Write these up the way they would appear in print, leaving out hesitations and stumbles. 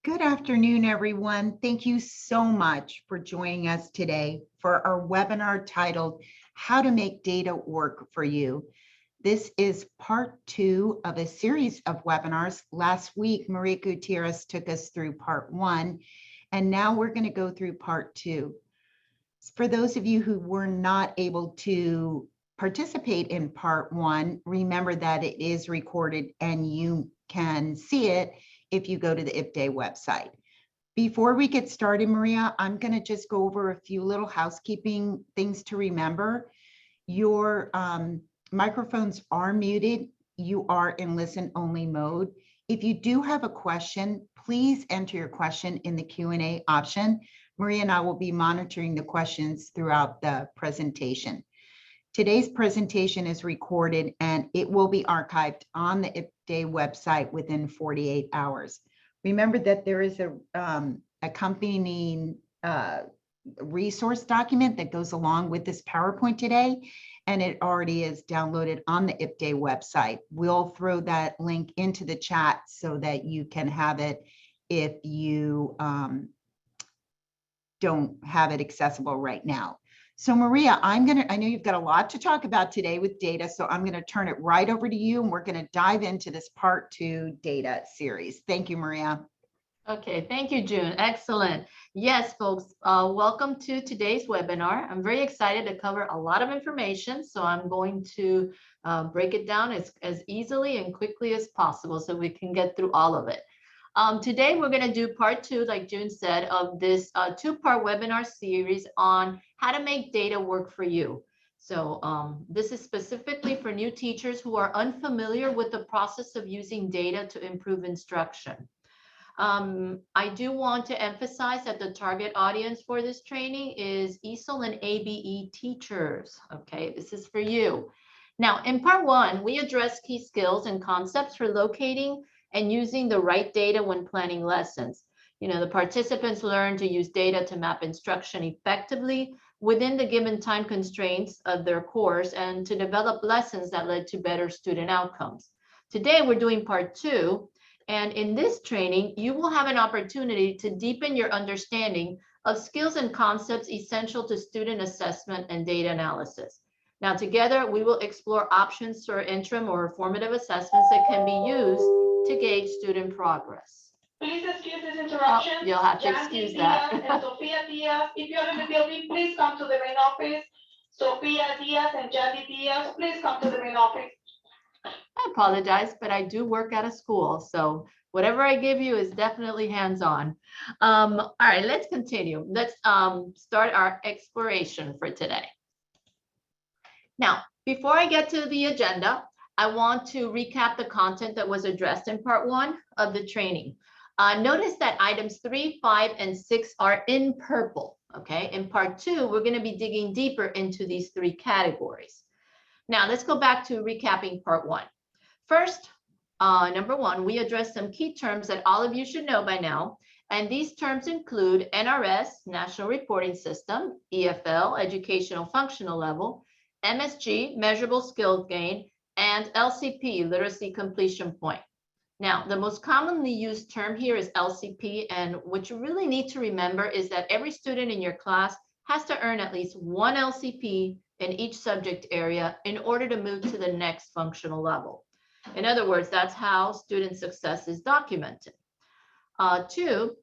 Good afternoon, everyone. Thank you so much for joining us today for our webinar titled How to Make Data Work for You. This is part 2 of a series of webinars. Last week, Maria Gutierrez took us through part 1, and now we're going to go through part 2. For those of you who were not able to participate in part 1, remember that it is recorded and you can see it if you go to the IPDAY website. Before we get started, Maria, I'm going to just go over a few little housekeeping things to remember. Your microphones are muted. You are in listen-only mode. If you do have a question, please enter your question in the Q&A option. Maria and I will be monitoring the questions throughout the presentation. Today's presentation is recorded and it will be archived on the IPDAY website within 48 hours. Remember that there is a accompanying resource document that goes along with this PowerPoint today, and it already is downloaded on the IPDAY website. We'll throw that link into the chat so that you can have it if you don't have it accessible right now. So Maria, I know you've got a lot to talk about today with data, so I'm going to turn it right over to you and we're going to dive into this part 2 data series. Thank you, Maria. Okay, thank you, June. Excellent. Yes, folks, welcome to today's webinar. I'm very excited to cover a lot of information, so I'm going to break it down as easily and quickly as possible so we can get through all of it. Today, we're going to do part 2, like June said, of this 2-part webinar series on how to make data work for you. So this is specifically for new teachers who are unfamiliar with the process of using data to improve instruction. I do want to emphasize that the target audience for this training is Easel and ABE teachers. Okay, this is for you. Now, in part 1, we address key skills and concepts for locating and using the right data when planning lessons. You know, the participants learn to use data to map instruction effectively within the given time constraints of their course and to develop lessons that led to better student outcomes. Today, we're doing part 2. And in this training, you will have an opportunity to deepen your understanding of skills and concepts essential to student assessment and data analysis. Now, together, we will explore options for interim or formative assessments that can be used to gauge student progress. Please excuse this interruption. Oh, you'll have to excuse that. And Sophia Diaz, if you're in the building, please come to the main office. Sophia Diaz and Jadi Diaz, please come to the main office. I apologize, but I do work at a school, so whatever I give you is definitely hands-on. All right, let's continue. Let's start our exploration for today. Now, before I get to the agenda, I want to recap the content that was addressed in part 1 of the training. Notice that items 3, 5, and 6 are in purple, okay? In part 2, we're going to be digging deeper into these 3 categories. Now, let's go back to recapping part 1. First, number 1, we addressed some key terms that all of you should know by now. And these terms include NRS, National Reporting System, EFL, Educational Functional Level, MSG, Measurable Skill Gain, and LCP, Literacy Completion Point. Now, the most commonly used term here is LCP, and what you really need to remember is that every student in your class has to earn at least 1 LCP in each subject area in order to move to the next functional level. In other words, that's how student success is documented. 2,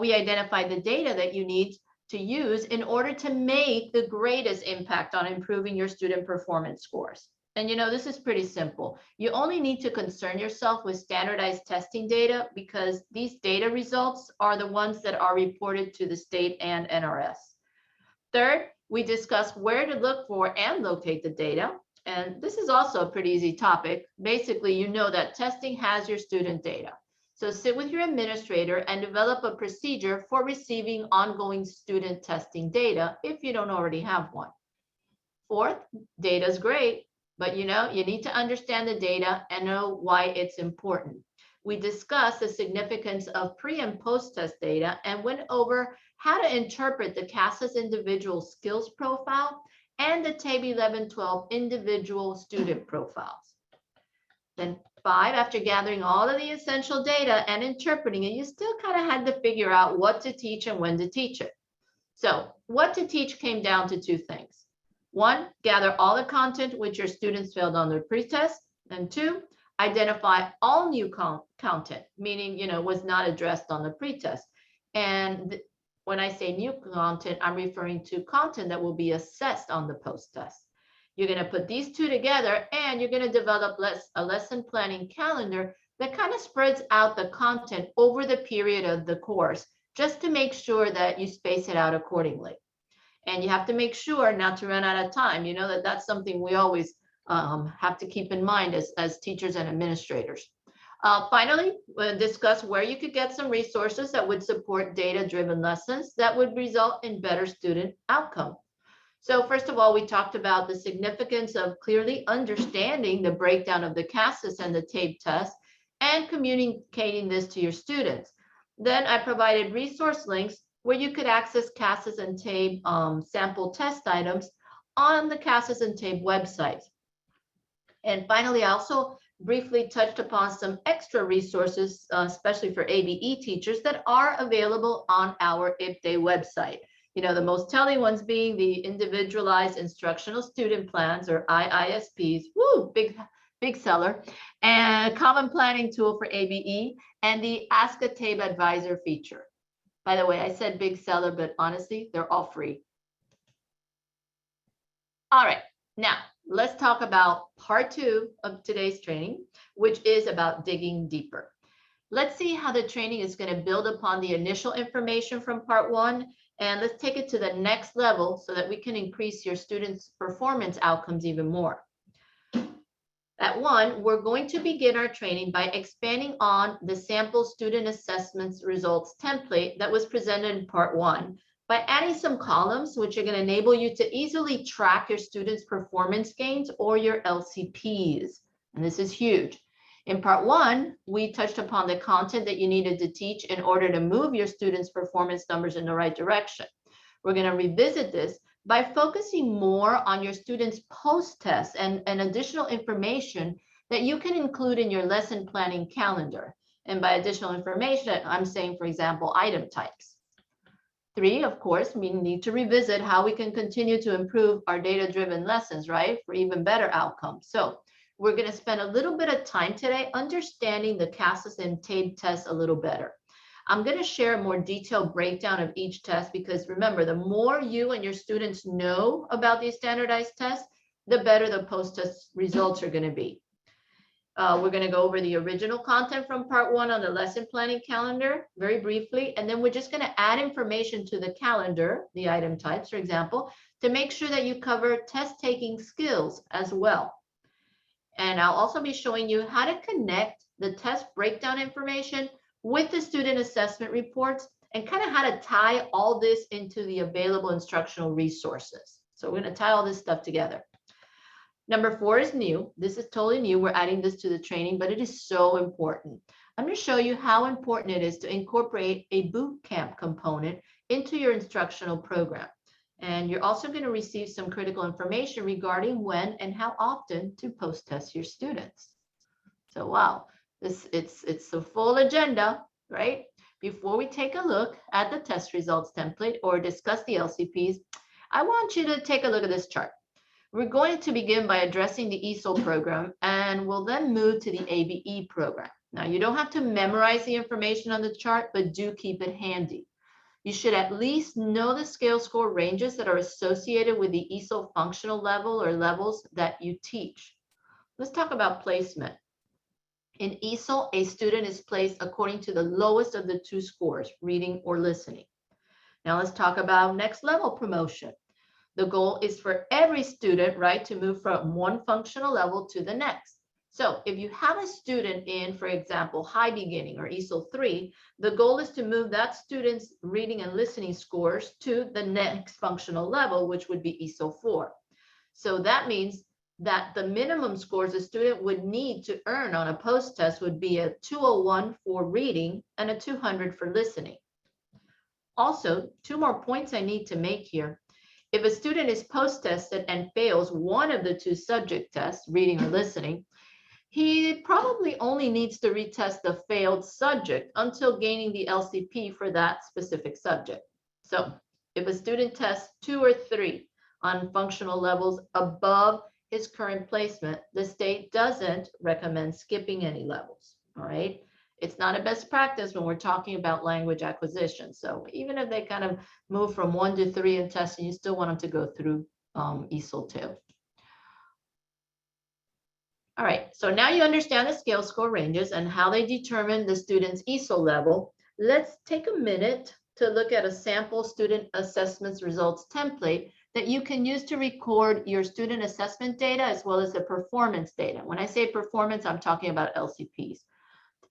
we identified the data that you need to use in order to make the greatest impact on improving your student performance scores. And you know, this is pretty simple. You only need to concern yourself with standardized testing data because these data results are the ones that are reported to the state and NRS. Third, we discussed where to look for and locate the data. And this is also a pretty easy topic. Basically, you know that testing has your student data. So sit with your administrator and develop a procedure for receiving ongoing student testing data if you don't already have one. Fourth, data is great, but you know, you need to understand the data and know why it's important. We discussed the significance of pre and post-test data and went over how to interpret the CASA's individual skills profile and the TABE 1112 individual student profiles. Then 5, after gathering all of the essential data and interpreting it, you still kind of had to figure out what to teach and when to teach it. So what to teach came down to 2 things. 1, gather all the content which your students failed on their pretest, and 2, identify all new content, meaning, was not addressed on the pretest. And when I say new content, I'm referring to content that will be assessed on the post-test. You're going to put these 2 together, and you're going to develop a lesson planning calendar that kind of spreads out the content over the period of the course, just to make sure that you space it out accordingly. And you have to make sure not to run out of time. You know that that's something we always have to keep in mind as teachers and administrators. Finally, we'll discuss where you could get some resources that would support data-driven lessons that would result in better student outcome. So first of all, we talked about the significance of clearly understanding the breakdown of the CASAS and the TABE test and communicating this to your students. Then I provided resource links where you could access CASAS and TABE sample test items on the CASAS and TABE websites. And finally, I also briefly touched upon some extra resources, especially for ABE teachers, that are available on our IPDAY website. The most telling ones being the Individualized Instructional Student Plans, or IISPs, woo, big seller, and Common Planning Tool for ABE, and the Ask a TABE Advisor feature. By the way, I said big seller, but honestly, they're all free. All right, now let's talk about part 2 of today's training, which is about digging deeper. Let's see how the training is going to build upon the initial information from part 1, and let's take it to the next level so that we can increase your students' performance outcomes even more. At 1, we're going to begin our training by expanding on the sample student assessments results template that was presented in part 1 by adding some columns which are going to enable you to easily track your students' performance gains or your LCPs. And this is huge. In part 1, we touched upon the content that you needed to teach in order to move your students' performance numbers in the right direction. We're going to revisit this by focusing more on your students' post-test and additional information that you can include in your lesson planning calendar. And by additional information, I'm saying, for example, item types. 3, of course, we need to revisit how we can continue to improve our data-driven lessons, right, for even better outcomes. So we're going to spend a little bit of time today understanding the CASAS and TABE tests a little better. I'm going to share a more detailed breakdown of each test because remember, the more you and your students know about these standardized tests, the better the post-test results are going to be. We're going to go over the original content from part 1 on the lesson planning calendar very briefly, and then we're just going to add information to the calendar, the item types, for example, to make sure that you cover test-taking skills as well. And I'll also be showing you how to connect the test breakdown information with the student assessment reports and kind of how to tie all this into the available instructional resources. So we're going to tie all this stuff together. Number 4 is new. This is totally new. We're adding this to the training, but it is so important. I'm going to show you how important it is to incorporate a boot camp component into your instructional program. And you're also going to receive some critical information regarding when and how often to post-test your students. So wow, it's a full agenda, right? Before we take a look at the test results template or discuss the LCPs, I want you to take a look at this chart. We're going to begin by addressing the Easel program, and we'll then move to the ABE program. Now, you don't have to memorize the information on the chart, but do keep it handy. You should at least know the scale score ranges that are associated with the Easel functional level or levels that you teach. Let's talk about placement. In Easel, a student is placed according to the lowest of the 2 scores, reading or listening. Now let's talk about next level promotion. The goal is for every student, right, to move from one functional level to the next. So if you have a student in, for example, high beginning or Easel 3, the goal is to move that student's reading and listening scores to the next functional level, which would be Easel 4. So that means that the minimum scores a student would need to earn on a post-test would be a 201 for reading and a 200 for listening. Also, 2 more points I need to make here. If a student is post-tested and fails one of the 2 subject tests, reading or listening, he probably only needs to retest the failed subject until gaining the LCP for that specific subject. So if a student tests 2 or 3 on functional levels above his current placement, the state doesn't recommend skipping any levels, all right? It's not a best practice when we're talking about language acquisition. So even if they kind of move from 1 to 3 in testing, you still want them to go through Easel too. All right, so now you understand the scale score ranges and how they determine the student's Easel level. Let's take a minute to look at a sample student assessments results template that you can use to record your student assessment data as well as the performance data. When I say performance, I'm talking about LCPs.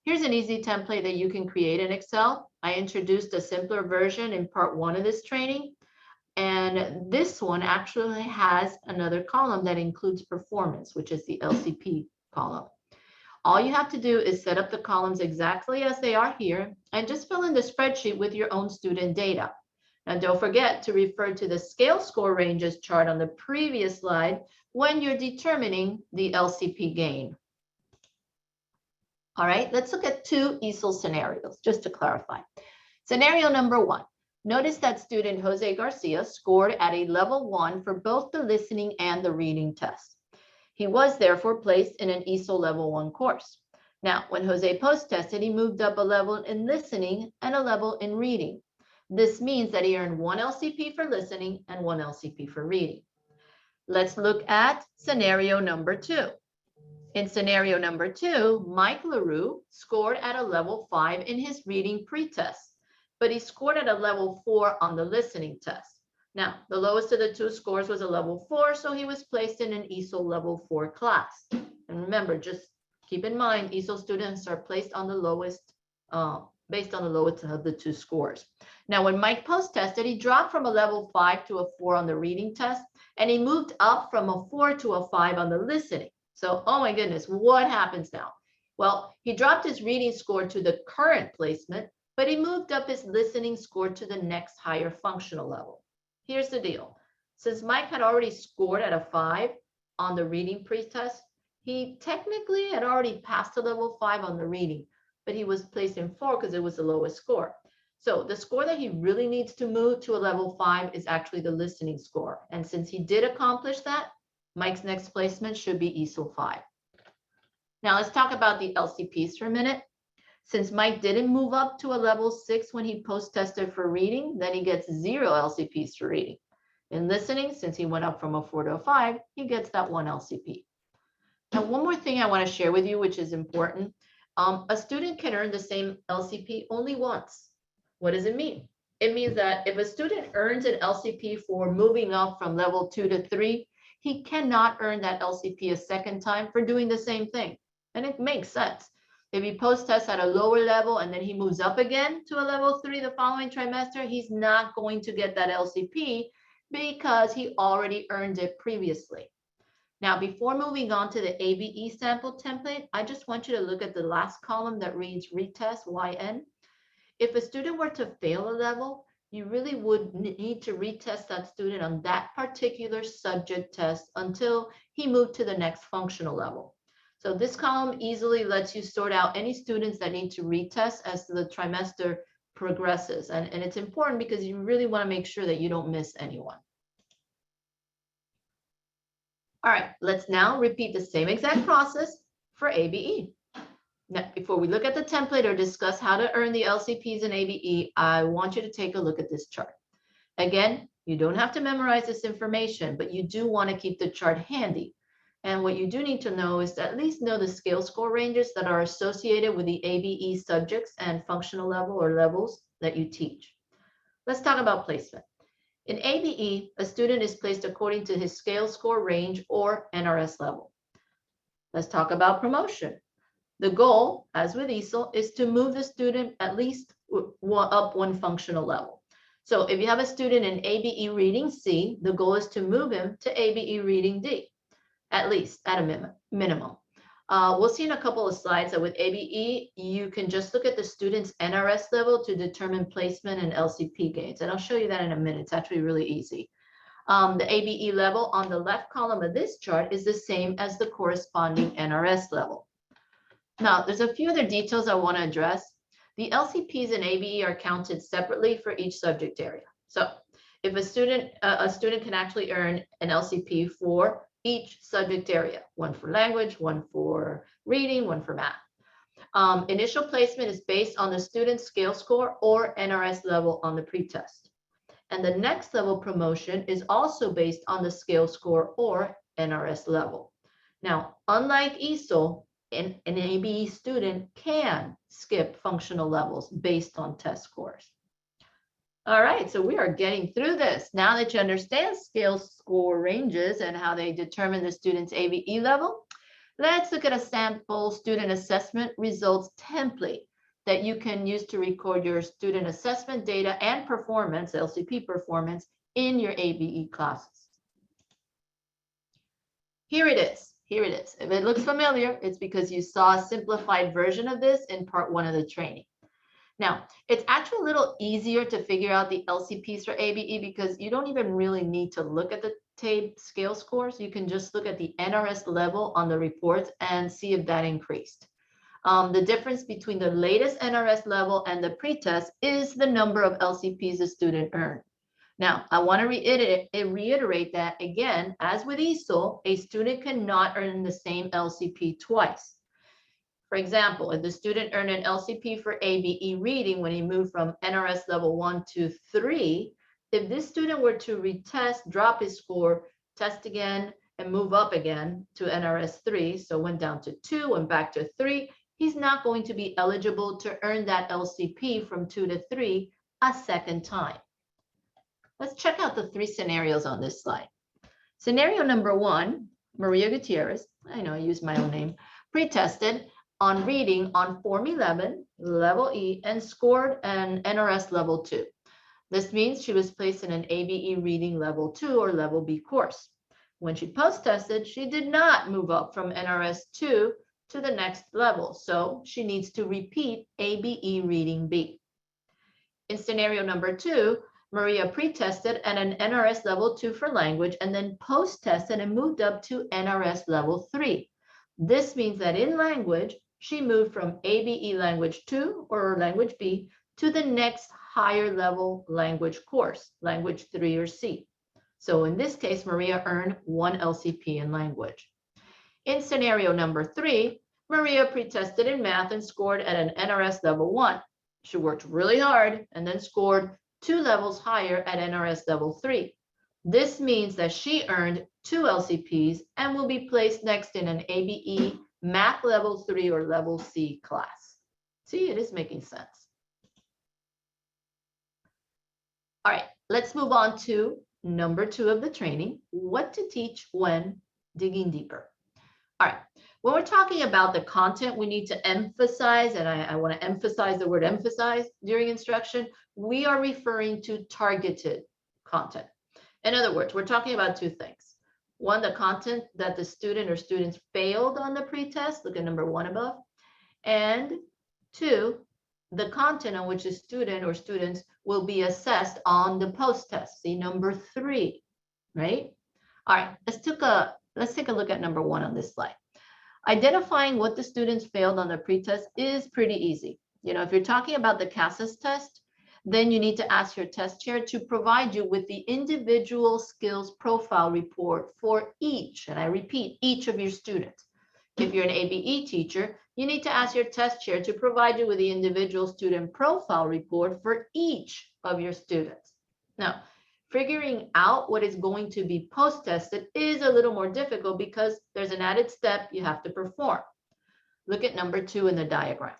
Here's an easy template that you can create in Excel. I introduced a simpler version in part 1 of this training. And this one actually has another column that includes performance, which is the LCP column. All you have to do is set up the columns exactly as they are here and just fill in the spreadsheet with your own student data. And don't forget to refer to the scale score ranges chart on the previous slide when you're determining the LCP gain. All right, let's look at 2 Easel scenarios just to clarify. Scenario number 1. Notice that student Jose Garcia scored at a level 1 for both the listening and the reading test. He was therefore placed in an Easel level 1 course. Now, when Jose post-tested, he moved up a level in listening and a level in reading. This means that he earned 1 LCP for listening and 1 LCP for reading. Let's look at scenario number 2. In scenario number 2, Mike LaRue scored at a level 5 in his reading pretest, but he scored at a level 4 on the listening test. Now, the lowest of the 2 scores was a level 4, so he was placed in an Easel level 4 class. And remember, just keep in mind, Easel students are placed on the lowest, based on the lowest of the 2 scores. Now, when Mike post-tested, he dropped from a level 5 to a 4 on the reading test, and he moved up from a 4 to a 5 on the listening. So, oh my goodness, what happens now? Well, he dropped his reading score to the current placement, but he moved up his listening score to the next higher functional level. Here's the deal. Since Mike had already scored at a 5 on the reading pretest, he technically had already passed a level 5 on the reading, but he was placed in 4 because it was the lowest score. So the score that he really needs to move to a level 5 is actually the listening score. And since he did accomplish that, Mike's next placement should be Easel 5. Now let's talk about the LCPs for a minute. Since Mike didn't move up to a level 6 when he post-tested for reading, then he gets 0 LCPs for reading. In listening, since he went up from a 4 to a 5, he gets that 1 LCP. Now, one more thing I want to share with you, which is important. A student can earn the same LCP only once. What does it mean? It means that if a student earns an LCP for moving up from level 2 to 3, he cannot earn that LCP a second time for doing the same thing. And it makes sense. If he post-tests at a lower level and then he moves up again to a level 3 the following trimester, he's not going to get that LCP because he already earned it previously. Now, before moving on to the ABE sample template, I just want you to look at the last column that reads retest YN. If a student were to fail a level, you really would need to retest that student on that particular subject test until he moved to the next functional level. So this column easily lets you sort out any students that need to retest as the trimester progresses. And it's important because you really want to make sure that you don't miss anyone. All right, let's now repeat the same exact process for ABE. Now, before we look at the template or discuss how to earn the LCPs in ABE, I want you to take a look at this chart. Again, you don't have to memorize this information, but you do want to keep the chart handy. And what you do need to know is to at least know the scale score ranges that are associated with the ABE subjects and functional level or levels that you teach. Let's talk about placement. In ABE, a student is placed according to his scale score range or NRS level. Let's talk about promotion. The goal, as with Easel, is to move the student at least up 1 functional level. So if you have a student in ABE reading C, the goal is to move him to ABE reading D, at least at a minimum. We'll see in a couple of slides that with ABE, you can just look at the student's NRS level to determine placement and LCP gains. And I'll show you that in a minute. It's actually really easy. The ABE level on the left column of this chart is the same as the corresponding NRS level. Now, there's a few other details I want to address. The LCPs and ABE are counted separately for each subject area. So if a student can actually earn an LCP for each subject area, one for language, one for reading, one for math. Initial placement is based on the student's scale score or NRS level on the pretest. And the next level promotion is also based on the scale score or NRS level. Now, unlike Easel, an ABE student can skip functional levels based on test scores. All right, so we are getting through this. Now that you understand scale score ranges and how they determine the student's ABE level, let's look at a sample student assessment results template that you can use to record your student assessment data and performance, LCP performance, in your ABE classes. Here it is. Here it is. If it looks familiar, it's because you saw a simplified version of this in part 1 of the training. Now, it's actually a little easier to figure out the LCPs for ABE because you don't even really need to look at the TABE scale scores. You can just look at the NRS level on the reports and see if that increased. The difference between the latest NRS level and the pretest is the number of LCPs a student earned. Now, I want to reiterate that again, as with Easel, a student cannot earn the same LCP twice. For example, if the student earned an LCP for ABE reading when he moved from NRS level 1 to 3, if this student were to retest, drop his score, test again, and move up again to NRS 3, so went down to 2, went back to 3, he's not going to be eligible to earn that LCP from 2 to 3 a second time. Let's check out the 3 scenarios on this slide. Scenario number 1, Maria Gutierrez, I know I used my own name, pretested on reading on Form 11, level E, and scored an NRS level 2. This means she was placed in an ABE reading level 2 or level B course. When she post-tested, she did not move up from NRS 2 to the next level, so she needs to repeat ABE reading B. In scenario number 2, Maria pretested at an NRS level 2 for language and then post-tested and moved up to NRS level 3. This means that in language, she moved from ABE language 2 or language B to the next higher level language course, language 3 or C. So in this case, Maria earned 1 LCP in language. In scenario number 3, Maria pretested in math and scored at an NRS level 1. She worked really hard and then scored 2 levels higher at NRS level 3. This means that she earned 2 LCPs and will be placed next in an ABE math level 3 or level C class. See, it is making sense. All right, let's move on to number 2 of the training, what to teach when digging deeper. All right, when we're talking about the content we need to emphasize, and I want to emphasize the word emphasize during instruction, we are referring to targeted content. In other words, we're talking about 2 things. 1, the content that the student or students failed on the pretest, look at number 1 above, and 2, the content on which a student or students will be assessed on the post-test, see number 3, right? All right, let's take a look at number 1 on this slide. Identifying what the students failed on the pretest is pretty easy. You know, if you're talking about the CASAS test, then you need to ask your test chair to provide you with the individual skills profile report for each, and I repeat, each of your students. If you're an ABE teacher, you need to ask your test chair to provide you with the individual student profile report for each of your students. Now, figuring out what is going to be post-tested is a little more difficult because there's an added step you have to perform. Look at number 2 in the diagram.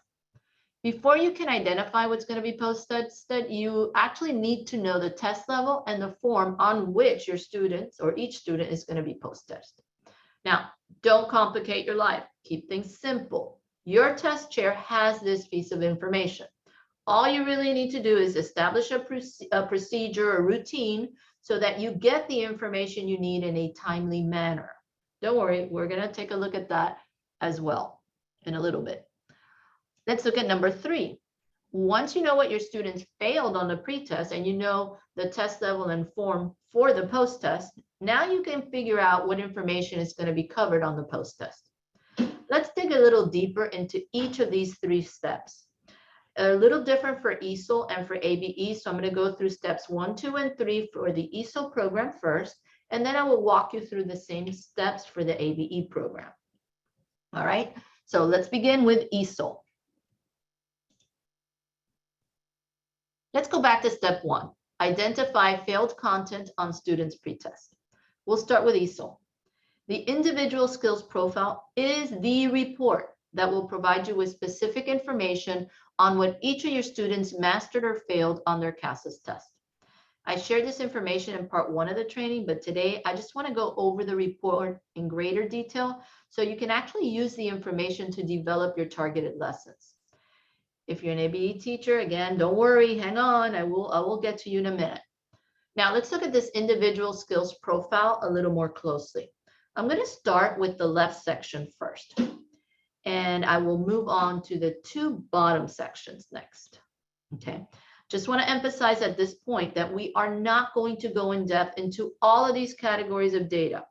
Before you can identify what's going to be post-tested, you actually need to know the test level and the form on which your students or each student is going to be post-tested. Now, don't complicate your life. Keep things simple. Your test chair has this piece of information. All you really need to do is establish a procedure or routine so that you get the information you need in a timely manner. Don't worry, we're going to take a look at that as well in a little bit. Let's look at number 3. Once you know what your students failed on the pretest and you know the test level and form for the post-test, now you can figure out what information is going to be covered on the post-test. Let's dig a little deeper into each of these 3 steps. A little different for Easel and for ABE. So I'm going to go through steps 1, 2, and 3 for the Easel program first, and then I will walk you through the same steps for the ABE program. All right, so let's begin with Easel. Let's go back to step 1. Identify failed content on students' pretest. We'll start with Easel. The individual skills profile is the report that will provide you with specific information on what each of your students mastered or failed on their CASAS test. I shared this information in part 1 of the training, but today I just want to go over the report in greater detail so you can actually use the information to develop your targeted lessons. If you're an ABE teacher, again, don't worry, hang on, I will get to you in a minute. Now let's look at this individual skills profile a little more closely. I'm going to start with the left section first, and I will move on to the 2 bottom sections next. Okay, just want to emphasize at this point that we are not going to go in depth into all of these categories of data.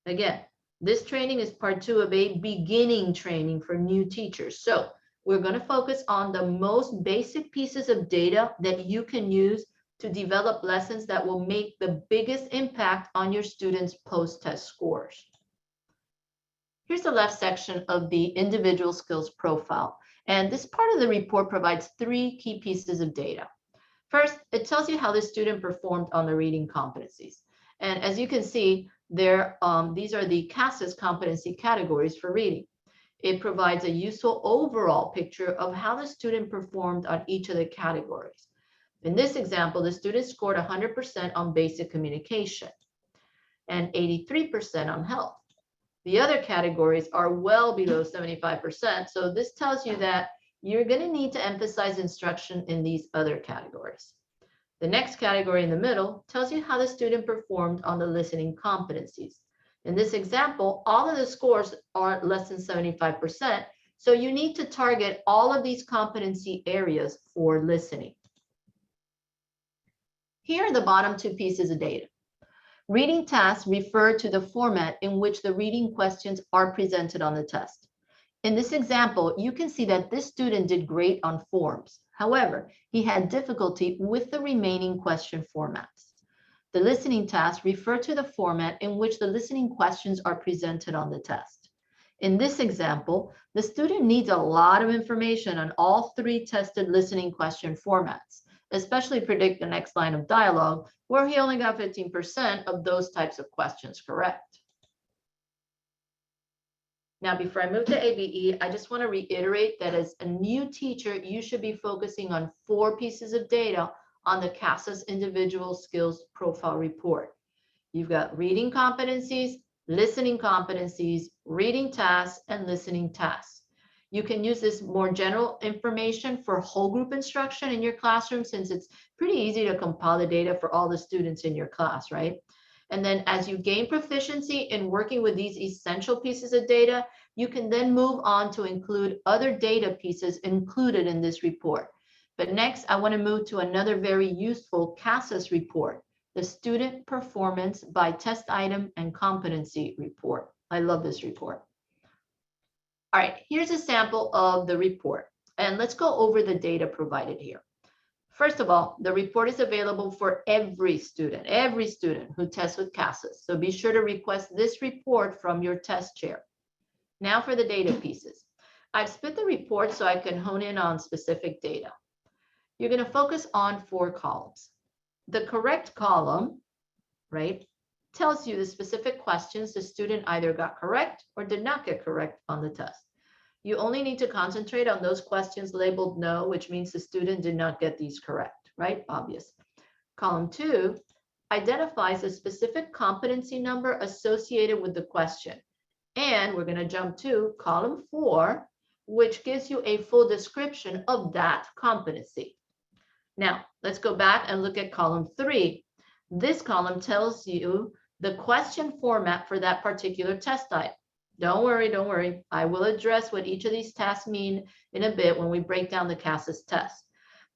Again, this training is part 2 of a beginning training for new teachers. So we're going to focus on the most basic pieces of data that you can use to develop lessons that will make the biggest impact on your students' post-test scores. Here's the left section of the individual skills profile. And this part of the report provides 3 key pieces of data. First, it tells you how the student performed on the reading competencies. And as you can see, these are the CASAS competency categories for reading. It provides a useful overall picture of how the student performed on each of the categories. In this example, the student scored 100% on basic communication and 83% on health. The other categories are well below 75%. So this tells you that you're going to need to emphasize instruction in these other categories. The next category in the middle tells you how the student performed on the listening competencies. In this example, all of the scores are less than 75%. So you need to target all of these competency areas for listening. Here are the bottom 2 pieces of data. Reading tasks refer to the format in which the reading questions are presented on the test. In this example, you can see that this student did great on forms. However, he had difficulty with the remaining question formats. The listening tasks refer to the format in which the listening questions are presented on the test. In this example, the student needs a lot of information on all 3 tested listening question formats, especially predict the next line of dialogue, where he only got 15% of those types of questions correct. Now, before I move to ABE, I just want to reiterate that as a new teacher, you should be focusing on 4 pieces of data on the CASAS individual skills profile report. You've got reading competencies, listening competencies, reading tasks, and listening tasks. You can use this more general information for whole group instruction in your classroom, since it's pretty easy to compile the data for all the students in your class, right? And then as you gain proficiency in working with these essential pieces of data, you can then move on to include other data pieces included in this report. But next, I want to move to another very useful CASAS report, the Student Performance by Test Item and Competency Report. I love this report. All right, here's a sample of the report, and let's go over the data provided here. First of all, the report is available for every student who tests with CASAS. So be sure to request this report from your test chair. Now for the data pieces. I've split the report so I can hone in on specific data. You're going to focus on 4 columns. The correct column, right, tells you the specific questions the student either got correct or did not get correct on the test. You only need to concentrate on those questions labeled no, which means the student did not get these correct, right? Obvious. Column 2 identifies a specific competency number associated with the question. And we're going to jump to column 4, which gives you a full description of that competency. Now, let's go back and look at column 3. This column tells you the question format for that particular test type. Don't worry. I will address what each of these tasks mean in a bit when we break down the CASAS test.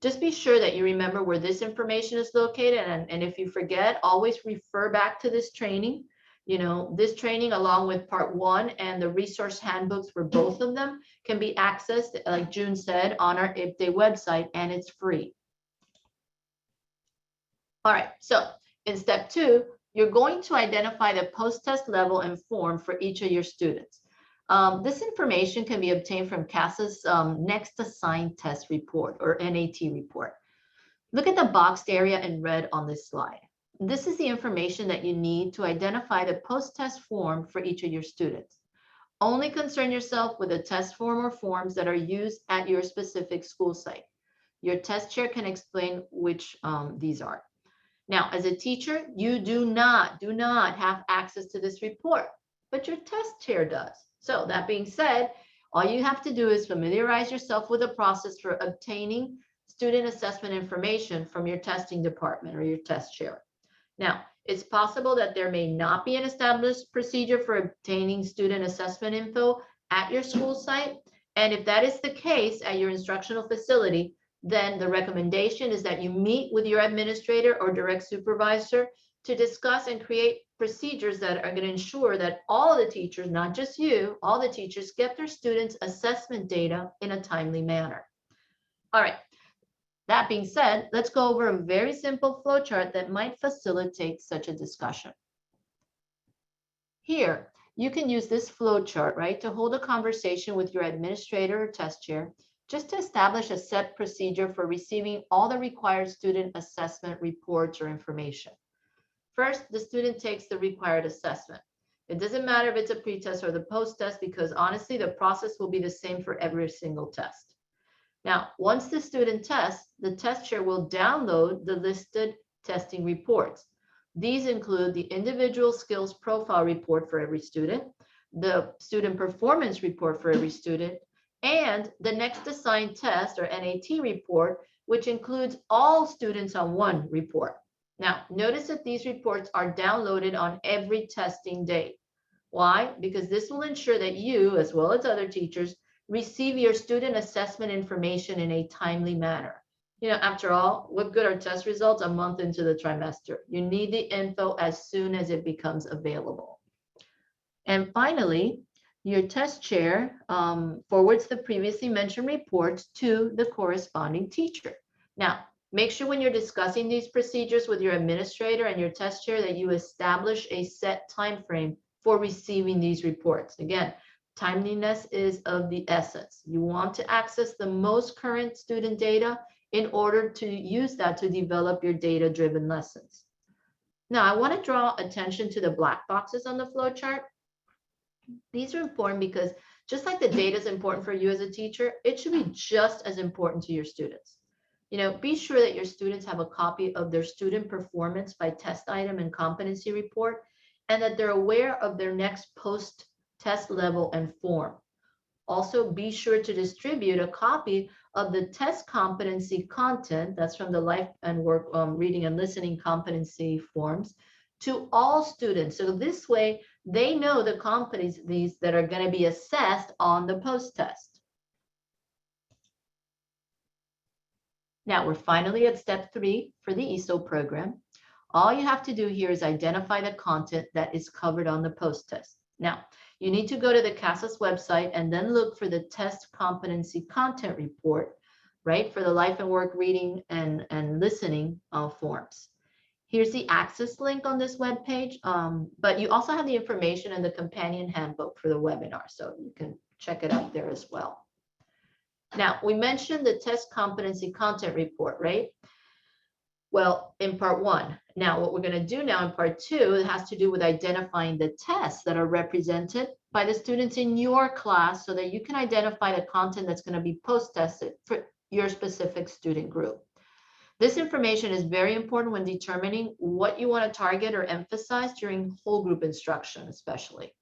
Just be sure that you remember where this information is located, and if you forget, always refer back to this training. You know, this training, along with part 1 and the resource handbooks for both of them, can be accessed, like June said, on our IPDAY website, and it's free. All right, so in step 2, you're going to identify the post-test level and form for each of your students. This information can be obtained from CASA's Next Assigned Test Report, or NAT report. Look at the boxed area in red on this slide. This is the information that you need to identify the post-test form for each of your students. Only concern yourself with the test form or forms that are used at your specific school site. Your test chair can explain which these are. Now, as a teacher, you do not have access to this report, but your test chair does. So that being said, all you have to do is familiarize yourself with the process for obtaining student assessment information from your testing department or your test chair. Now, it's possible that there may not be an established procedure for obtaining student assessment info at your school site. And if that is the case at your instructional facility, then the recommendation is that you meet with your administrator or direct supervisor to discuss and create procedures that are going to ensure that all the teachers, not just you, all the teachers get their students' assessment data in a timely manner. All right. That being said, let's go over a very simple flowchart that might facilitate such a discussion. Here, you can use this flowchart, right, to hold a conversation with your administrator or test chair, just to establish a set procedure for receiving all the required student assessment reports or information. First, the student takes the required assessment. It doesn't matter if it's a pretest or the post-test, because honestly, the process will be the same for every single test. Now, once the student tests, the test chair will download the listed testing reports. These include the individual skills profile report for every student, the student performance report for every student, and the next assigned test or NAT report, which includes all students on one report. Now, notice that these reports are downloaded on every testing day. Why? Because this will ensure that you, as well as other teachers, receive your student assessment information in a timely manner. You know, after all, what good are test results a month into the trimester? You need the info as soon as it becomes available. And finally, your test chair forwards the previously mentioned reports to the corresponding teacher. Now, make sure when you're discussing these procedures with your administrator and your test chair that you establish a set time frame for receiving these reports. Again, timeliness is of the essence. You want to access the most current student data in order to use that to develop your data-driven lessons. Now, I want to draw attention to the black boxes on the flowchart. These are important because just like the data is important for you as a teacher, it should be just as important to your students. You know, be sure that your students have a copy of their student performance by test item and competency report, and that they're aware of their next post-test level and form. Also, be sure to distribute a copy of the test competency content, that's from the life and work reading and listening competency forms, to all students. So this way, they know the competencies that are going to be assessed on the post-test. Now, we're finally at step 3 for the Easel program. All you have to do here is identify the content that is covered on the post-test. Now, you need to go to the CASA's website and then look for the test competency content report, right, for the life and work reading and listening forms. Here's the access link on this web page, but you also have the information in the companion handbook for the webinar, so you can check it out there as well. Now, we mentioned the test competency content report, right? Well, in part 1. Now, what we're going to do now in part 2, it has to do with identifying the tests that are represented by the students in your class so that you can identify the content that's going to be post-tested for your specific student group. This information is very important when determining what you want to target or emphasize during whole group instruction, especially.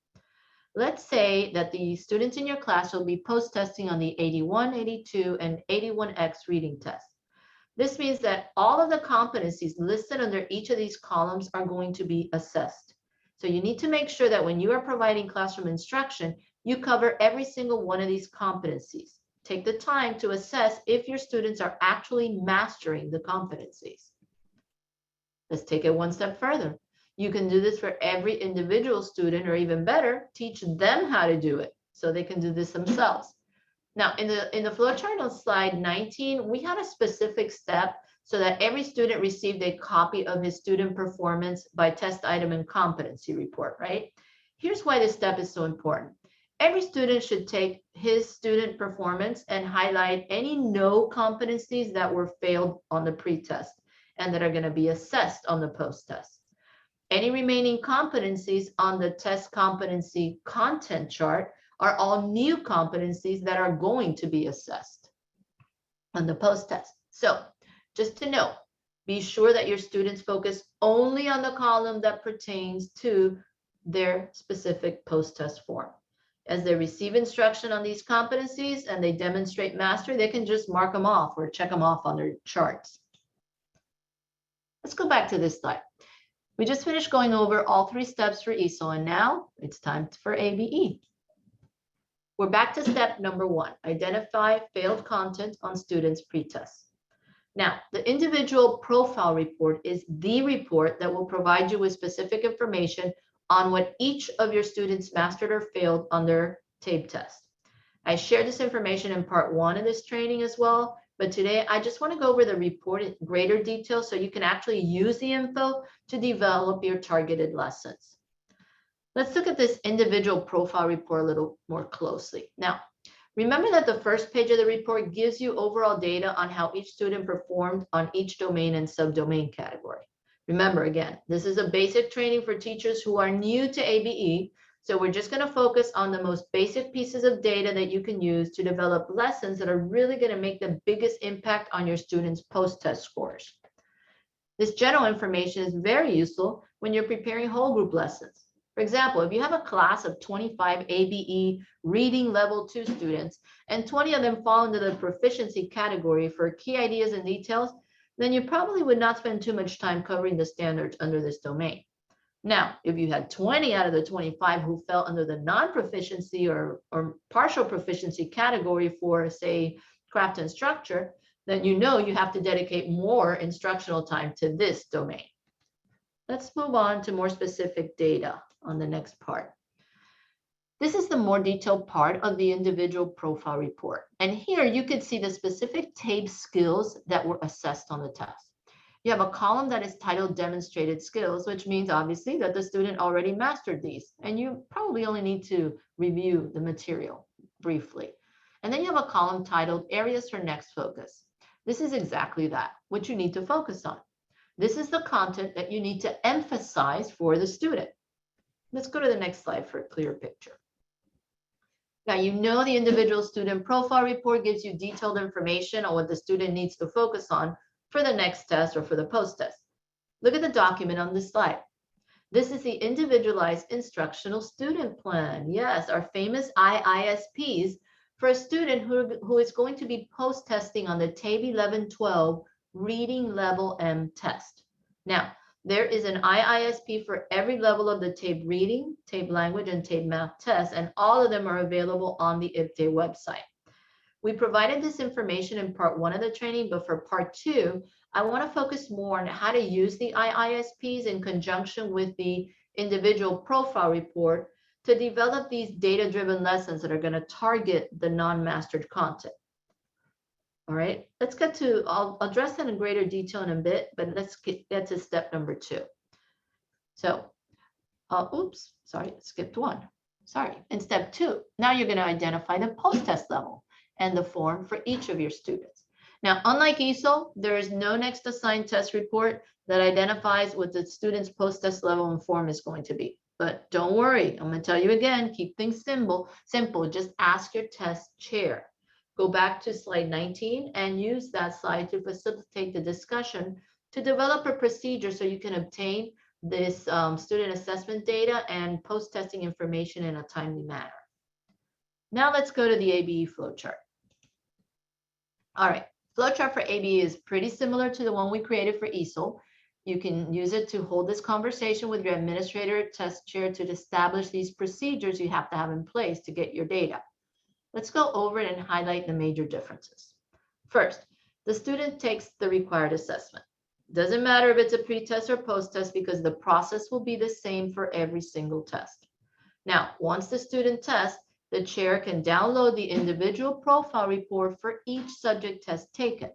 Let's say that the students in your class will be post-testing on the 81, 82, and 81X reading test. This means that all of the competencies listed under each of these columns are going to be assessed. So you need to make sure that when you are providing classroom instruction, you cover every single one of these competencies. Take the time to assess if your students are actually mastering the competencies. Let's take it one step further. You can do this for every individual student, or even better, teach them how to do it so they can do this themselves. Now, in the flowchart on slide 19, we had a specific step so that every student received a copy of his student performance by test item and competency report, right? Here's why this step is so important. Every student should take his student performance and highlight any no competencies that were failed on the pretest and that are going to be assessed on the post-test. Any remaining competencies on the test competency content chart are all new competencies that are going to be assessed on the post-test. So just to note, be sure that your students focus only on the column that pertains to their specific post-test form. As they receive instruction on these competencies and they demonstrate mastery, they can just mark them off or check them off on their charts. Let's go back to this slide. We just finished going over all 3 steps for Easel, and now it's time for ABE. We're back to step number 1, identify failed content on students' pretest. Now, the individual profile report is the report that will provide you with specific information on what each of your students mastered or failed on their TABE test. I shared this information in part 1 of this training as well, but today I just want to go over the report in greater detail so you can actually use the info to develop your targeted lessons. Let's look at this individual profile report a little more closely. Now, remember that the first page of the report gives you overall data on how each student performed on each domain and subdomain category. Remember, again, this is a basic training for teachers who are new to ABE, so we're just going to focus on the most basic pieces of data that you can use to develop lessons that are really going to make the biggest impact on your students' post-test scores. This general information is very useful when you're preparing whole group lessons. For example, if you have a class of 25 ABE reading level 2 students and 20 of them fall into the proficiency category for key ideas and details, then you probably would not spend too much time covering the standards under this domain. Now, if you had 20 out of the 25 who fell under the non-proficiency or partial proficiency category for, say, craft and structure, then you know you have to dedicate more instructional time to this domain. Let's move on to more specific data on the next part. This is the more detailed part of the individual profile report. And here you could see the specific TABE skills that were assessed on the test. You have a column that is titled Demonstrated Skills, which means obviously that the student already mastered these, and you probably only need to review the material briefly. And then you have a column titled Areas for Next Focus. This is exactly that, what you need to focus on. This is the content that you need to emphasize for the student. Let's go to the next slide for a clear picture. Now, you know the individual student profile report gives you detailed information on what the student needs to focus on for the next test or for the post-test. Look at the document on this slide. This is the Individualized Instructional Student Plan. Yes, our famous IISPs for a student who is going to be post-testing on the TABE 11-12 Reading Level M test. Now, there is an IISP for every level of the TABE Reading, TABE Language, and TABE Math test, and all of them are available on the IPTE website. We provided this information in part 1 of the training, but for part 2, I want to focus more on how to use the IISPs in conjunction with the individual profile report to develop these data-driven lessons that are going to target the non-mastered content. All right, let's get to, I'll address that in greater detail in a bit, but let's get to step number 2. So, oops, sorry, skipped 1. Sorry, in step 2, now you're going to identify the post-test level and the form for each of your students. Now, unlike Easel, there is no next assigned test report that identifies what the student's post-test level and form is going to be. But don't worry, I'm going to tell you again, keep things simple. Just ask your test chair. Go back to slide 19 and use that slide to facilitate the discussion to develop a procedure so you can obtain this student assessment data and post-testing information in a timely manner. Now let's go to the ABE flowchart. All right, flowchart for ABE is pretty similar to the one we created for Easel. You can use it to hold this conversation with your administrator test chair to establish these procedures you have to have in place to get your data. Let's go over it and highlight the major differences. First, the student takes the required assessment. Doesn't matter if it's a pre-test or post-test because the process will be the same for every single test. Now, once the student tests, the chair can download the individual profile report for each subject test taken.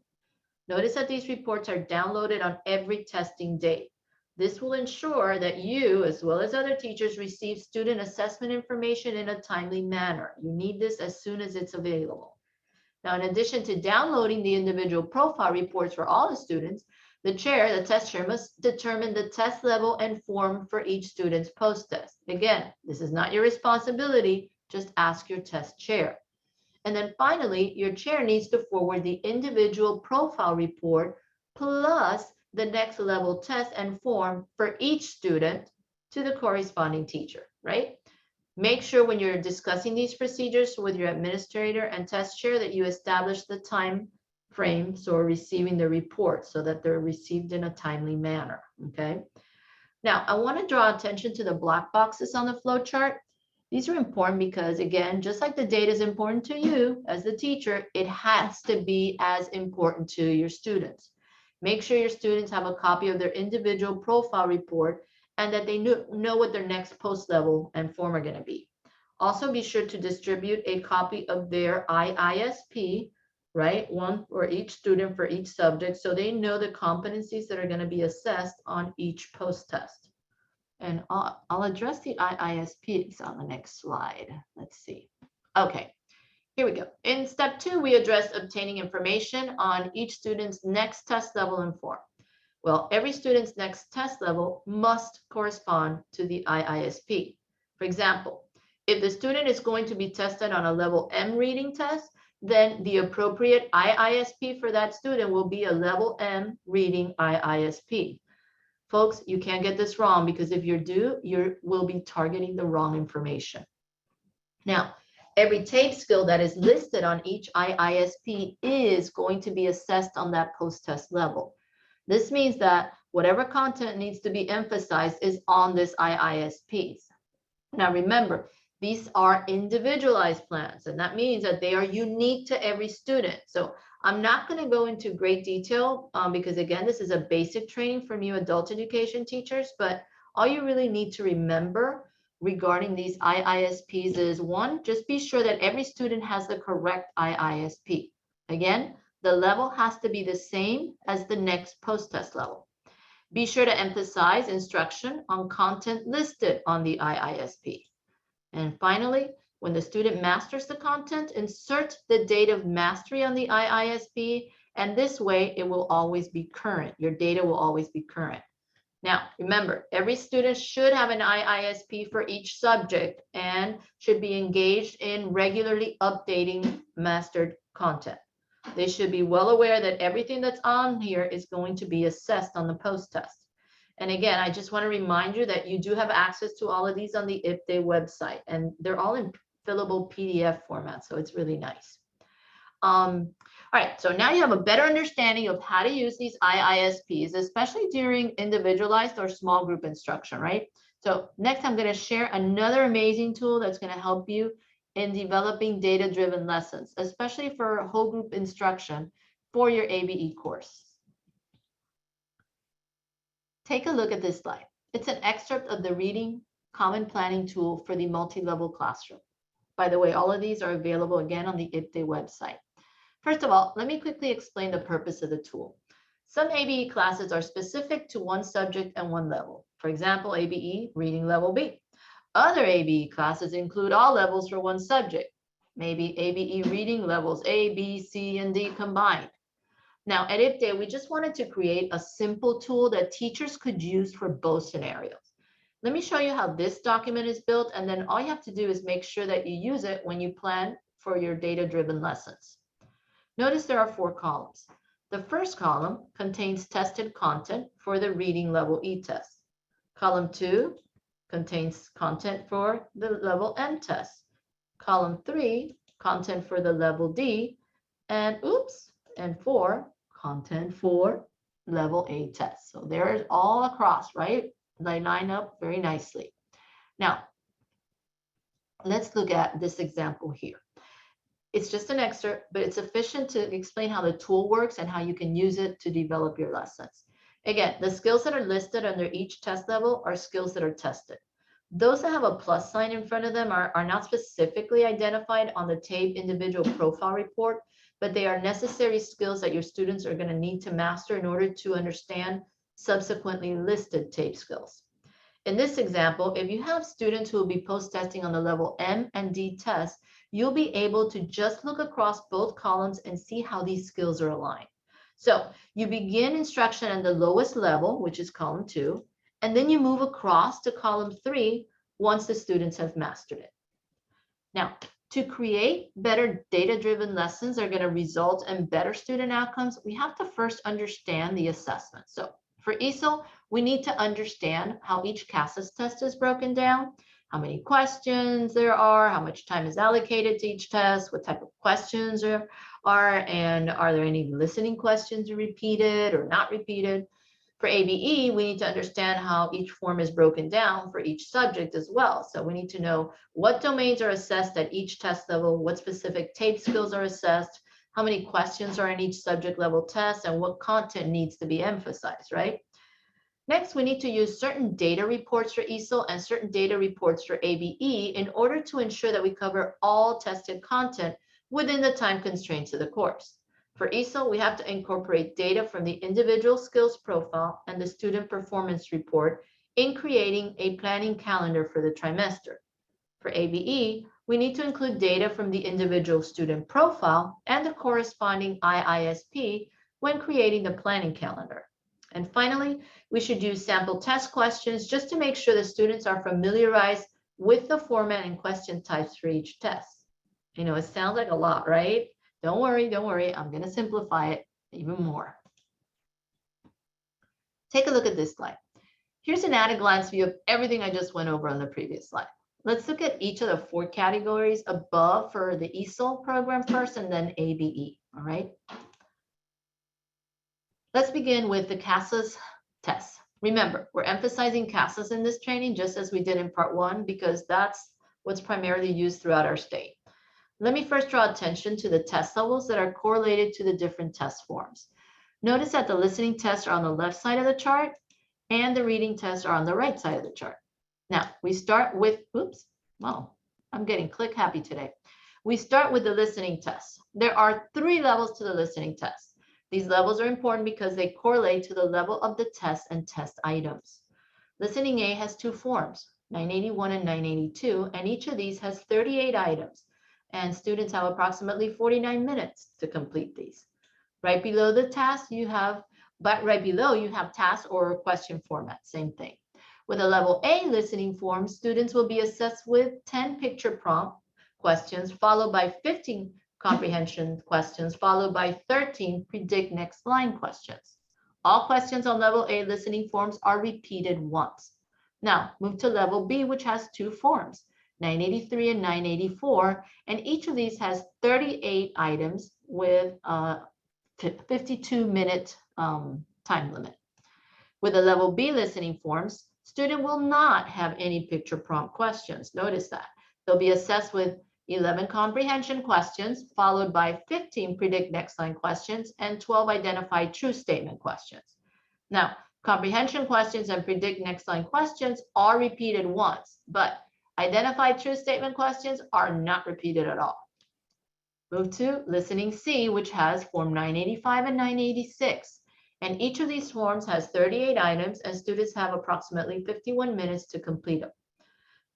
Notice that these reports are downloaded on every testing date. This will ensure that you, as well as other teachers, receive student assessment information in a timely manner. You need this as soon as it's available. Now, in addition to downloading the individual profile reports for all the students, the test chair must determine the test level and form for each student's post-test. Again, this is not your responsibility, just ask your test chair. And then finally, your chair needs to forward the individual profile report plus the next level test and form for each student to the corresponding teacher, right? Make sure when you're discussing these procedures with your administrator and test chair that you establish the time frames for receiving the report so that they're received in a timely manner, okay? Now, I want to draw attention to the black boxes on the flow chart. These are important because, again, just like the data is important to you as the teacher, it has to be as important to your students. Make sure your students have a copy of their individual profile report and that they know what their next post level and form are going to be. Also, be sure to distribute a copy of their IISP, right? One for each student for each subject, so they know the competencies that are going to be assessed on each post-test. And I'll address the IISPs on the next slide. Let's see. Okay, here we go. In step 2, we addressed obtaining information on each student's next test level and form. Well, every student's next test level must correspond to the IISP. For example, if the student is going to be tested on a level M reading test, then the appropriate IISP for that student will be a level M reading IISP. Folks, you can't get this wrong because if you do, you will be targeting the wrong information. Now, every tape skill that is listed on each IISP is going to be assessed on that post-test level. This means that whatever content needs to be emphasized is on this IISPs. Now, remember, these are individualized plans, and that means that they are unique to every student. So I'm not going to go into great detail because, again, this is a basic training for new adult education teachers, but all you really need to remember regarding these IISPs is, one, just be sure that every student has the correct IISP. Again, the level has to be the same as the next post-test level. Be sure to emphasize instruction on content listed on the IISP. And finally, when the student masters the content, insert the date of mastery on the IISP, and this way it will always be current. Your data will always be current. Now, remember, every student should have an IISP for each subject and should be engaged in regularly updating mastered content. They should be well aware that everything that's on here is going to be assessed on the post-test. And again, I just want to remind you that you do have access to all of these on the IPDE website, and they're all in fillable PDF format, so it's really nice. All right, so now you have a better understanding of how to use these IISPs, especially during individualized or small group instruction, right? So next, I'm going to share another amazing tool that's going to help you in developing data-driven lessons, especially for whole group instruction for your ABE course. Take a look at this slide. It's an excerpt of the Reading Common Planning tool for the multi-level classroom. By the way, all of these are available again on the IPDE website. First of all, let me quickly explain the purpose of the tool. Some ABE classes are specific to one subject and one level. For example, ABE Reading Level B. Other ABE classes include all levels for one subject. Maybe ABE Reading Levels A, B, C, and D combined. Now, at IPDE, we just wanted to create a simple tool that teachers could use for both scenarios. Let me show you how this document is built, and then all you have to do is make sure that you use it when you plan for your data-driven lessons. Notice there are 4 columns. The first column contains tested content for the Reading Level E test. Column 2 contains content for the Level M test. Column 3, content for the Level D, and 4, content for Level A test. So there's all across, right? They line up very nicely. Now, let's look at this example here. It's just an excerpt, but it's sufficient to explain how the tool works and how you can use it to develop your lessons. Again, the skills that are listed under each test level are skills that are tested. Those that have a plus sign in front of them are not specifically identified on the TABE individual profile report, but they are necessary skills that your students are going to need to master in order to understand subsequently listed TABE skills. In this example, if you have students who will be post-testing on the level M and D test, you'll be able to just look across both columns and see how these skills are aligned. So you begin instruction at the lowest level, which is column 2, and then you move across to column 3 once the students have mastered it. Now, to create better data-driven lessons that are going to result in better student outcomes, we have to first understand the assessment. So for Easel, we need to understand how each CASAS test is broken down, how many questions there are, how much time is allocated to each test, what type of questions are, and are there any listening questions repeated or not repeated. For ABE, we need to understand how each form is broken down for each subject as well. So we need to know what domains are assessed at each test level, what specific TABE skills are assessed, how many questions are in each subject level test, and what content needs to be emphasized, right? Next, we need to use certain data reports for Easel and certain data reports for ABE in order to ensure that we cover all tested content within the time constraints of the course. For Easel, we have to incorporate data from the individual skills profile and the student performance report in creating a planning calendar for the trimester. For ABE, we need to include data from the individual student profile and the corresponding IISP when creating the planning calendar. And finally, we should use sample test questions just to make sure the students are familiarized with the format and question types for each test. You know, it sounds like a lot, right? Don't worry, I'm going to simplify it even more. Take a look at this slide. Here's an at-a-glance view of everything I just went over on the previous slide. Let's look at each of the 4 categories above for the Easel program first and then ABE, all right? Let's begin with the CASAS tests. Remember, we're emphasizing CASAS in this training just as we did in part 1 because that's what's primarily used throughout our state. Let me first draw attention to the test levels that are correlated to the different test forms. Notice that the listening tests are on the left side of the chart and the reading tests are on the right side of the chart. Now, we start with, I'm getting click happy today. We start with the listening tests. There are 3 levels to the listening test. These levels are important because they correlate to the level of the test and test items. Listening A has 2 forms, 981 and 982, and each of these has 38 items. And students have approximately 49 minutes to complete these. Right below the task, you have task or question format, same thing. With a level A listening form, students will be assessed with 10 picture prompt questions, followed by 15 comprehension questions, followed by 13 predict next line questions. All questions on level A listening forms are repeated once. Now, move to level B, which has 2 forms. 983 and 984, and each of these has 38 items with a 52-minute time limit. With the level B listening forms, student will not have any picture prompt questions. Notice that. They'll be assessed with 11 comprehension questions, followed by 15 predict next line questions and 12 identify true statement questions. Now, comprehension questions and predict next line questions are repeated once, but identified true statement questions are not repeated at all. Move to listening C, which has form 985 and 986. And each of these forms has 38 items and students have approximately 51 minutes to complete them.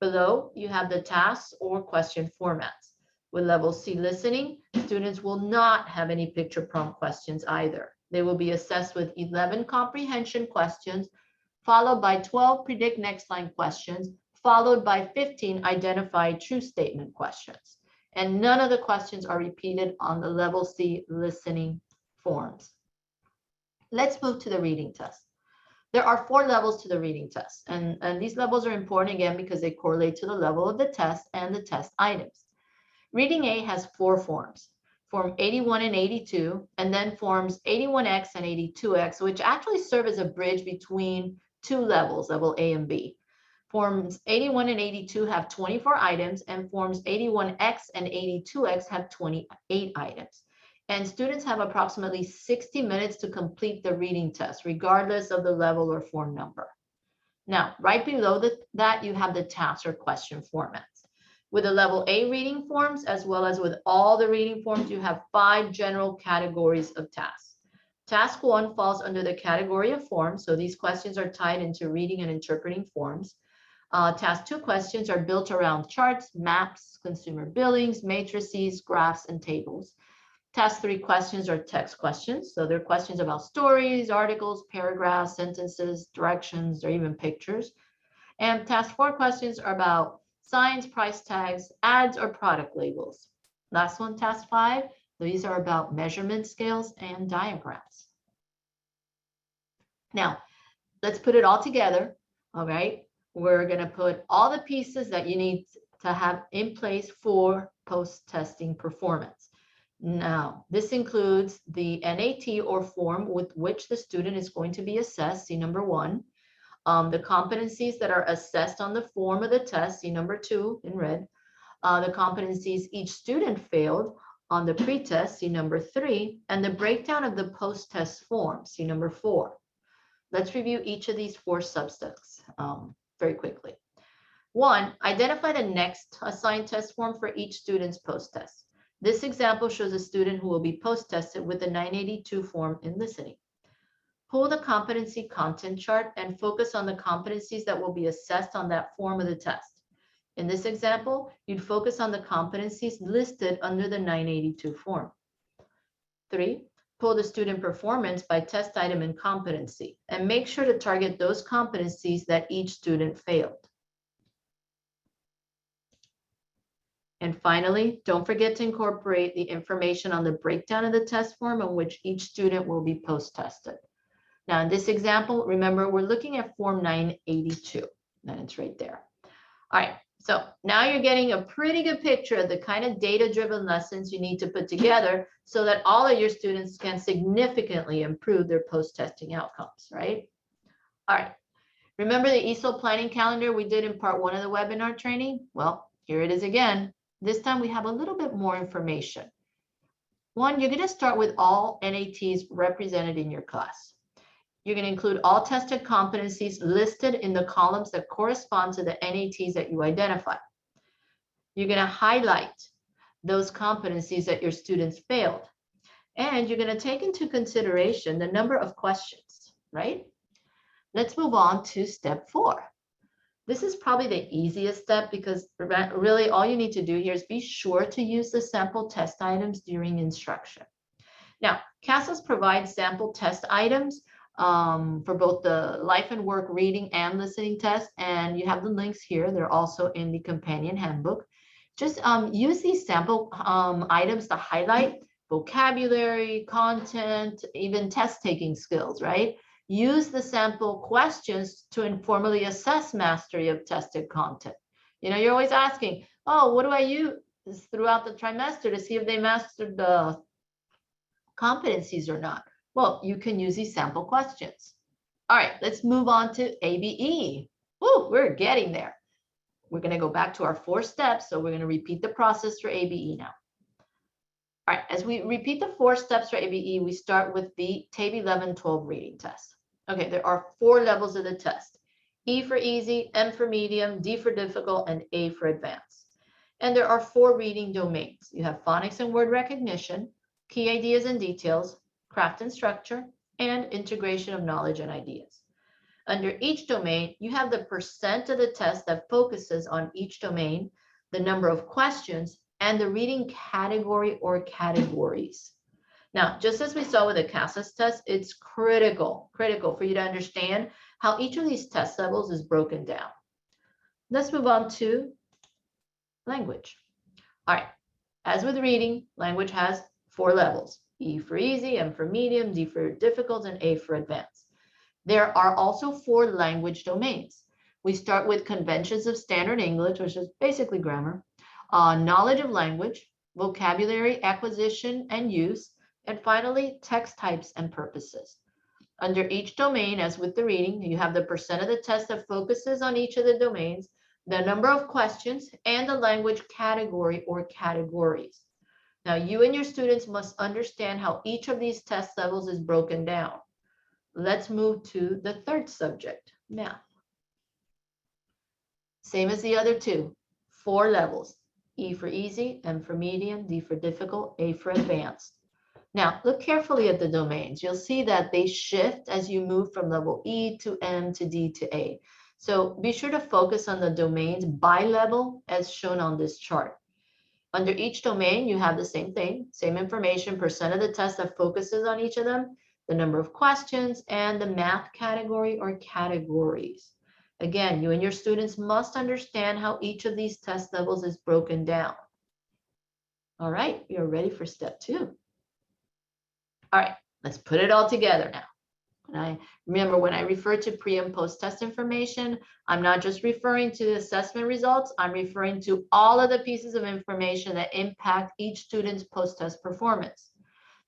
Below, you have the tasks or question formats. With level C listening, students will not have any picture prompt questions either. They will be assessed with 11 comprehension questions, followed by 12 predict next line questions, followed by 15 identified true statement questions. And none of the questions are repeated on the level C listening forms. Let's move to the reading test. There are 4 levels to the reading test, and these levels are important again because they correlate to the level of the test and the test items. Reading A has 4 forms, form 81 and 82, and then forms 81X and 82X, which actually serve as a bridge between 2 levels, level A and B. Forms 81 and 82 have 24 items, and forms 81X and 82X have 28 items. And students have approximately 60 minutes to complete the reading test, regardless of the level or form number. Now, right below that, you have the task or question formats. With the level A reading forms, as well as with all the reading forms, you have 5 general categories of tasks. Task 1 falls under the category of forms, so these questions are tied into reading and interpreting forms. Task 2 questions are built around charts, maps, consumer billings, matrices, graphs, and tables. Task 3 questions are text questions. So they're questions about stories, articles, paragraphs, sentences, directions, or even pictures. And task 4 questions are about signs, price tags, ads, or product labels. Last one, task 5, these are about measurement scales and diagrams. Now, let's put it all together, all right? We're gonna put all the pieces that you need to have in place for post-testing performance. Now, this includes the NAT or form with which the student is going to be assessed, see number 1. The competencies that are assessed on the form of the test, see number 2 in red. The competencies each student failed on the pretest, see number 3, and the breakdown of the post-test form, see number 4. Let's review each of these 4 subsets very quickly. 1, identify the next assigned test form for each student's post-test. This example shows a student who will be post-tested with the 982 form in listening. Pull the competency content chart and focus on the competencies that will be assessed on that form of the test. In this example, you'd focus on the competencies listed under the 982 form. 3, pull the student performance by test item and competency, and make sure to target those competencies that each student failed. And finally, don't forget to incorporate the information on the breakdown of the test form on which each student will be post-tested. Now, in this example, remember, we're looking at form 982, and it's right there. All right, so now you're getting a pretty good picture of the kind of data-driven lessons you need to put together so that all of your students can significantly improve their post-testing outcomes, right? All right, remember the Easel planning calendar we did in part 1 of the webinar training? Well, here it is again. This time we have a little bit more information. 1, you're going to start with all NATs represented in your class. You're going to include all tested competencies listed in the columns that correspond to the NATs that you identify. You're going to highlight those competencies that your students failed. And you're going to take into consideration the number of questions, right? Let's move on to step 4. This is probably the easiest step because really all you need to do here is be sure to use the sample test items during instruction. Now, CASAS provides sample test items for both the life and work reading and listening test, and you have the links here. They're also in the companion handbook. Just use these sample items to highlight vocabulary, content, even test taking skills, right? Use the sample questions to informally assess mastery of tested content. You know, you're always asking, oh, what do I use throughout the trimester to see if they mastered the competencies or not? Well, you can use these sample questions. All right, let's move on to ABE. Woo, we're getting there. We're going to go back to our 4 steps. So we're going to repeat the process for ABE now. All right, as we repeat the 4 steps for ABE, we start with the TABE 11-12 reading test. Okay, there are 4 levels of the test. E for easy, M for medium, D for difficult, and A for advanced. And there are 4 reading domains. You have phonics and word recognition, key ideas and details, craft and structure, and integration of knowledge and ideas. Under each domain, you have the percent of the test that focuses on each domain, the number of questions, and the reading category or categories. Now, just as we saw with the CASAS test, it's critical for you to understand how each of these test levels is broken down. Let's move on to language. All right, as with reading, language has 4 levels: E for easy, M for medium, D for difficult, and A for advanced. There are also 4 language domains. We start with conventions of standard English, which is basically grammar, knowledge of language, vocabulary acquisition and use, and finally, text types and purposes. Under each domain, as with the reading, you have the percent of the test that focuses on each of the domains, the number of questions, and the language category or categories. Now, you and your students must understand how each of these test levels is broken down. Let's move to the third subject, math. Same as the other two, 4 levels, E for easy, M for medium, D for difficult, A for advanced. Now, look carefully at the domains. You'll see that they shift as you move from level E to M to D to A. So be sure to focus on the domains by level as shown on this chart. Under each domain, you have the same thing, same information, percent of the test that focuses on each of them, the number of questions, and the math category or categories. Again, you and your students must understand how each of these test levels is broken down. All right, you're ready for step 2. All right, let's put it all together now. And remember, when I refer to pre and post test information, I'm not just referring to the assessment results, I'm referring to all of the pieces of information that impact each student's post-test performance.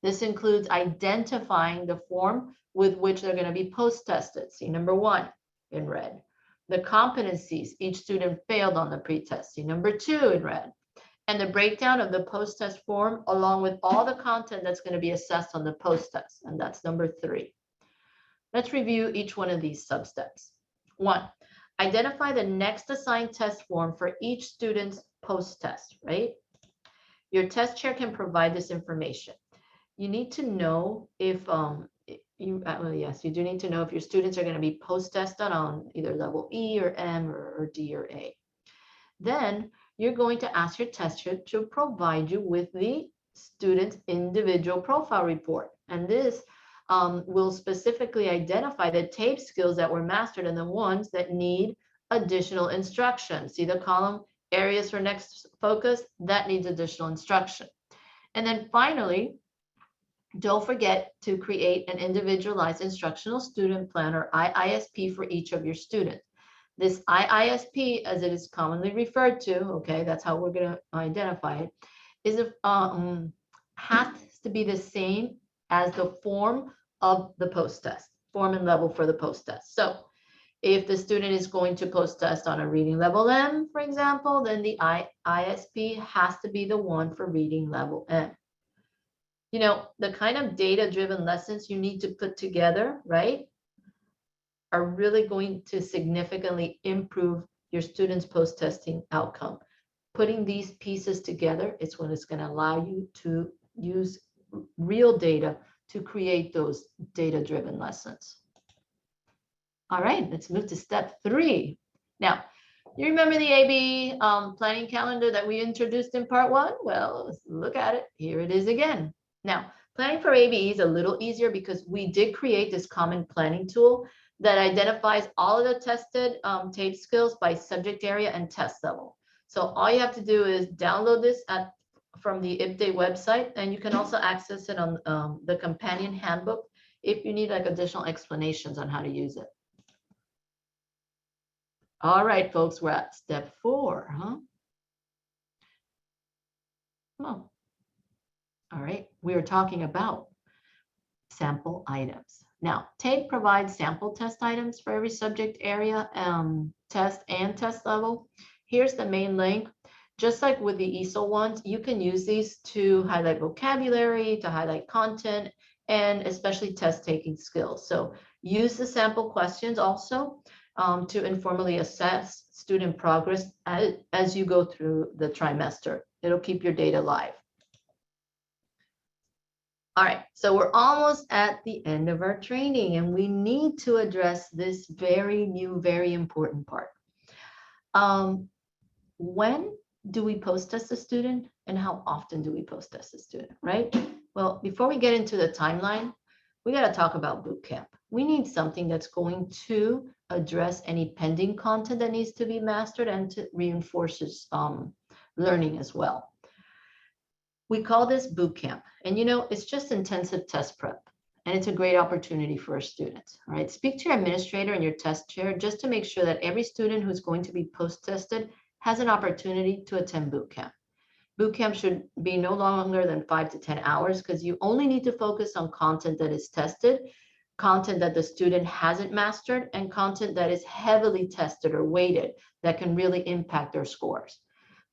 This includes identifying the form with which they're going to be post-tested. See number 1 in red. The competencies each student failed on the pretest. See number 2 in red. And the breakdown of the post-test form along with all the content that's going to be assessed on the post-test. And that's number 3. Let's review each one of these sub-steps. 1, identify the next assigned test form for each student's post-test, right? Your test chair can provide this information. You need to know if you do need to know if your students are going to be post-tested on either level E or M or D or A. Then you're going to ask your test chair to provide you with the student's individual profile report. And this will specifically identify the tape skills that were mastered and the ones that need additional instruction. See the column, areas for next focus, that needs additional instruction. And then finally, don't forget to create an individualized instructional student plan or IISP for each of your students. This IISP, as it is commonly referred to, okay, that's how we're going to identify it, is has to be the same as the form of the post-test, form and level for the post-test. So if the student is going to post-test on a reading level M, for example, then the IISP has to be the one for reading level M. You know, the kind of data-driven lessons you need to put together, right, are really going to significantly improve your students' post-testing outcome. Putting these pieces together is when it's going to allow you to use real data to create those data-driven lessons. All right, let's move to step 3. Now, you remember the AB planning calendar that we introduced in part 1? Well, let's look at it. Here it is again. Now, planning for ABE is a little easier because we did create this common planning tool that identifies all of the tested tape skills by subject area and test level. So all you have to do is download this from the IPDAY website, and you can also access it on the companion handbook if you need like additional explanations on how to use it. All right, folks, we're at step 4, huh? Come on. All right, we are talking about sample items. Now, TAPE provides sample test items for every subject area, test and test level. Here's the main link. Just like with the Easel ones, you can use these to highlight vocabulary, to highlight content, and especially test-taking skills. So use the sample questions also to informally assess student progress as you go through the trimester. It'll keep your data live. All right, so we're almost at the end of our training, and we need to address this very new, very important part. When do we post-test a student, and how often do we post-test a student, right? Well, before we get into the timeline, we got to talk about boot camp. We need something that's going to address any pending content that needs to be mastered and to reinforces learning as well. We call this boot camp, and you know, it's just intensive test prep, and it's a great opportunity for our students. All right, speak to your administrator and your test chair just to make sure that every student who's going to be post-tested has an opportunity to attend boot camp. Boot camp should be no longer than 5 to 10 hours because you only need to focus on content that is tested, content that the student hasn't mastered, and content that is heavily tested or weighted that can really impact their scores.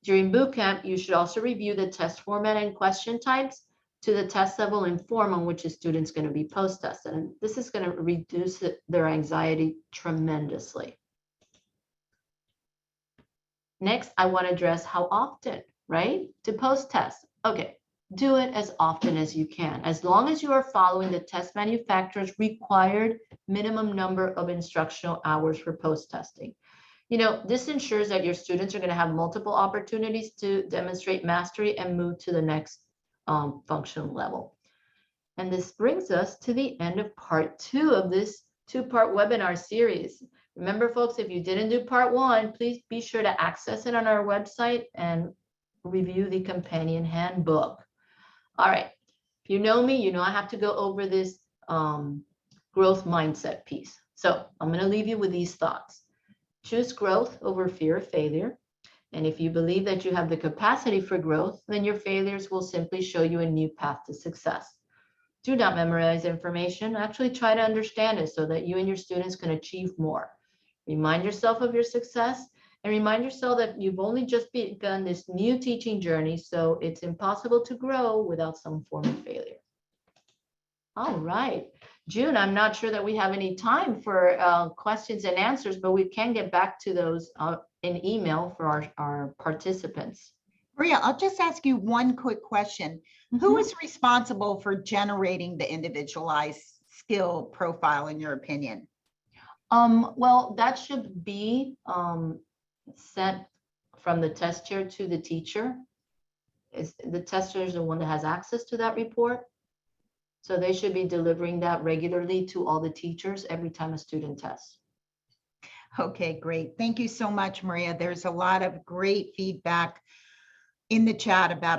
During boot camp, you should also review the test format and question types to the test level and form on which a student's going to be post-tested. And this is going to reduce their anxiety tremendously. Next, I want to address how often, right? To post-test. Okay, do it as often as you can, as long as you are following the test manufacturer's required minimum number of instructional hours for post-testing. You know, this ensures that your students are going to have multiple opportunities to demonstrate mastery and move to the next functional level. And this brings us to the end of part 2 of this 2-part webinar series. Remember, folks, if you didn't do part 1, please be sure to access it on our website and review the companion handbook. All right, if you know me, you know I have to go over this growth mindset piece. So I'm going to leave you with these thoughts. Choose growth over fear of failure. And if you believe that you have the capacity for growth, then your failures will simply show you a new path to success. Do not memorize information. Actually try to understand it so that you and your students can achieve more. Remind yourself of your success and remind yourself that you've only just begun this new teaching journey, so it's impossible to grow without some form of failure. All right. June, I'm not sure that we have any time for questions and answers, but we can get back to those in email for our participants. Maria, I'll just ask you one quick question. Who is responsible for generating the individualized skill profile, in your opinion? Well, that should be sent from the test chair to the teacher. The tester is the one that has access to that report. So they should be delivering that regularly to all the teachers every time a student tests. Okay, great. Thank you so much, Maria. There's a lot of great feedback in the chat about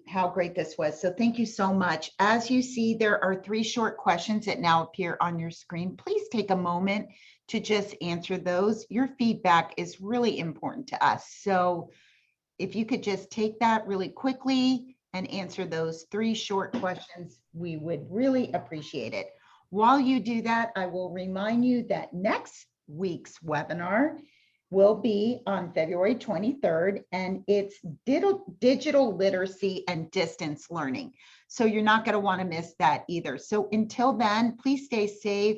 how great this was. So thank you so much. As you see, there are 3 short questions that now appear on your screen. Please take a moment to just answer those. Your feedback is really important to us. So if you could just take that really quickly and answer those 3 short questions, we would really appreciate it. While you do that, I will remind you that next week's webinar will be on February 23rd, and it's digital literacy and distance learning. So you're not going to want to miss that either. So until then, please stay safe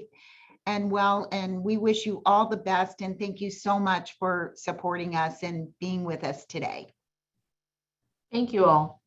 and well, and we wish you all the best. And thank you so much for supporting us and being with us today. Thank you all.